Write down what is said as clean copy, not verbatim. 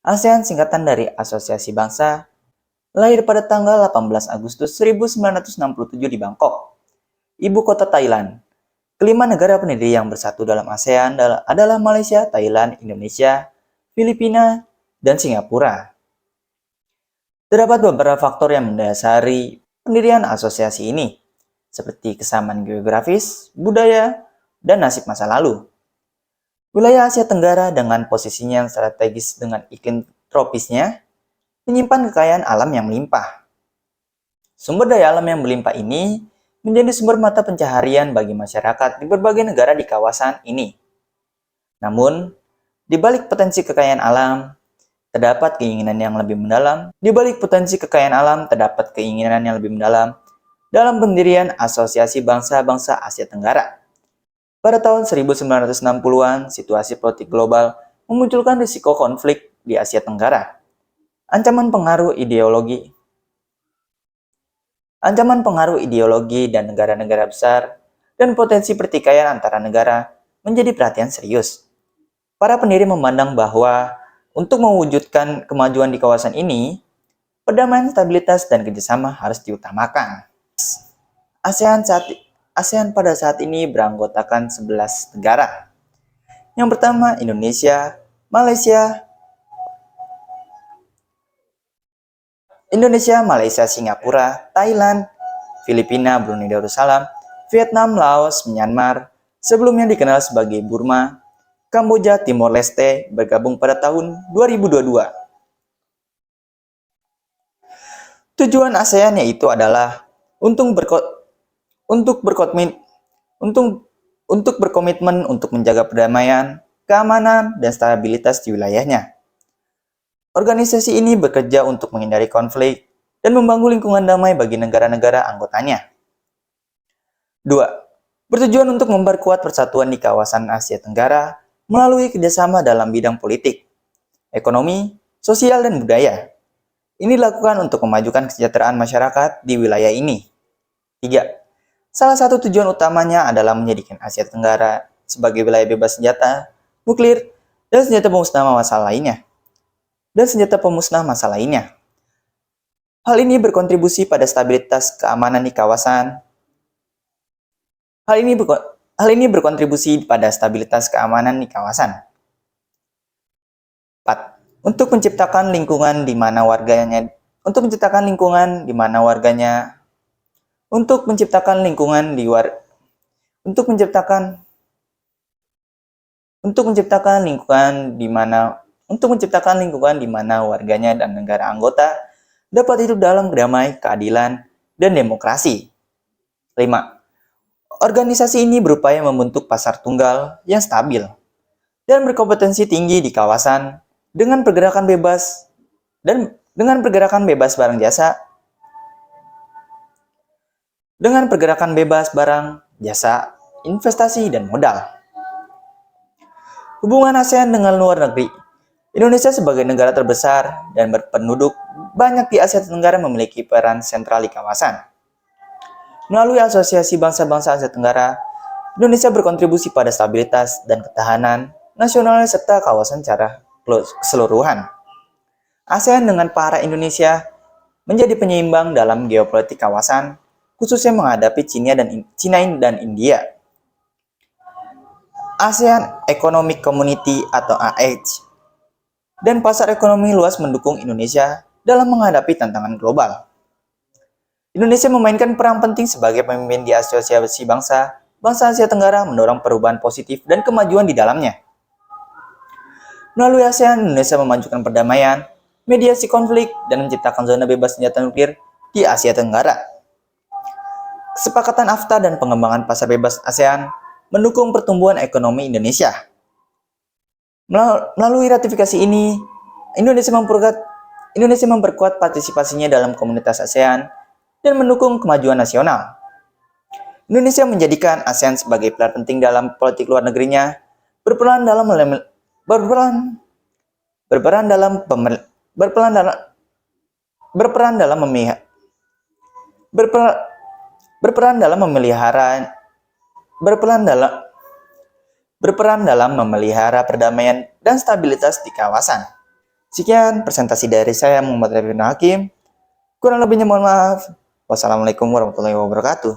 ASEAN singkatan dari Asosiasi Bangsa, lahir pada tanggal 18 Agustus 1967 di Bangkok, ibu kota Thailand. Kelima negara pendiri yang bersatu dalam ASEAN adalah Malaysia, Thailand, Indonesia, Filipina, dan Singapura. Terdapat beberapa faktor yang mendasari pendirian asosiasi ini, seperti kesamaan geografis, budaya, dan nasib masa lalu. Wilayah Asia Tenggara dengan posisinya yang strategis dengan iklim tropisnya, menyimpan kekayaan alam yang melimpah. Sumber daya alam yang melimpah ini menjadi sumber mata pencaharian bagi masyarakat di berbagai negara di kawasan ini. Namun, di balik potensi kekayaan alam, terdapat keinginan yang lebih mendalam. Di balik potensi kekayaan alam, terdapat keinginan yang lebih mendalam dalam pendirian Asosiasi Bangsa-Bangsa Asia Tenggara. Pada tahun 1960-an, situasi politik global memunculkan risiko konflik di Asia Tenggara. Ancaman pengaruh ideologi dan negara-negara besar dan potensi pertikaian antara negara menjadi perhatian serius. Para pendiri memandang bahwa untuk mewujudkan kemajuan di kawasan ini, perdamaian, stabilitas, dan kerjasama harus diutamakan. ASEAN pada saat ini beranggotakan 11 negara. Yang pertama, Indonesia, Malaysia, Singapura, Thailand, Filipina, Brunei Darussalam, Vietnam, Laos, Myanmar, sebelumnya dikenal sebagai Burma, Kamboja, Timor Leste, bergabung pada tahun 2022. Tujuan ASEAN yaitu adalah untuk berkomitmen untuk menjaga perdamaian, keamanan, dan stabilitas di wilayahnya. Organisasi ini bekerja untuk menghindari konflik dan membangun lingkungan damai bagi negara-negara anggotanya. 2. Bertujuan untuk memperkuat persatuan di kawasan Asia Tenggara melalui kerjasama dalam bidang politik, ekonomi, sosial, dan budaya. Ini dilakukan untuk memajukan kesejahteraan masyarakat di wilayah ini. 3. Salah satu tujuan utamanya adalah menjadikan Asia Tenggara sebagai wilayah bebas senjata, nuklir, dan senjata pemusnah massal lainnya. Hal ini berkontribusi pada stabilitas keamanan di kawasan. Hal ini berkontribusi pada stabilitas keamanan di kawasan. 4. Untuk menciptakan lingkungan di mana warganya dan negara anggota dapat hidup dalam damai, keadilan, dan demokrasi. 5. Organisasi ini berupaya membentuk pasar tunggal yang stabil dan berkompetensi tinggi di kawasan dengan pergerakan bebas barang, jasa, investasi, dan modal. Hubungan ASEAN dengan luar negeri. Indonesia sebagai negara terbesar dan berpenduduk banyak di Asia Tenggara memiliki peran sentral di kawasan. Melalui Asosiasi Bangsa-Bangsa Asia Tenggara, Indonesia berkontribusi pada stabilitas dan ketahanan nasional serta kawasan secara keseluruhan. ASEAN dengan para Indonesia menjadi penyeimbang dalam geopolitik kawasan, khususnya menghadapi China dan India. ASEAN Economic Community atau AEC dan pasar ekonomi luas mendukung Indonesia dalam menghadapi tantangan global. Indonesia memainkan peran penting sebagai pemimpin di Asosiasi Bangsa Asia Tenggara mendorong perubahan positif dan kemajuan di dalamnya. Melalui ASEAN, Indonesia memajukan perdamaian, mediasi konflik, dan menciptakan zona bebas senjata nuklir di Asia Tenggara. Kesepakatan AFTA dan pengembangan pasar bebas ASEAN mendukung pertumbuhan ekonomi Indonesia. Melalui ratifikasi ini, Indonesia memperkuat partisipasinya dalam komunitas ASEAN dan mendukung kemajuan nasional. Indonesia menjadikan ASEAN sebagai pilar penting dalam politik luar negerinya, berperan dalam memelihara perdamaian dan stabilitas di kawasan. Sekian presentasi dari saya Muhammad Rifin Hakim. Kurang lebihnya mohon maaf. Wassalamualaikum warahmatullahi wabarakatuh.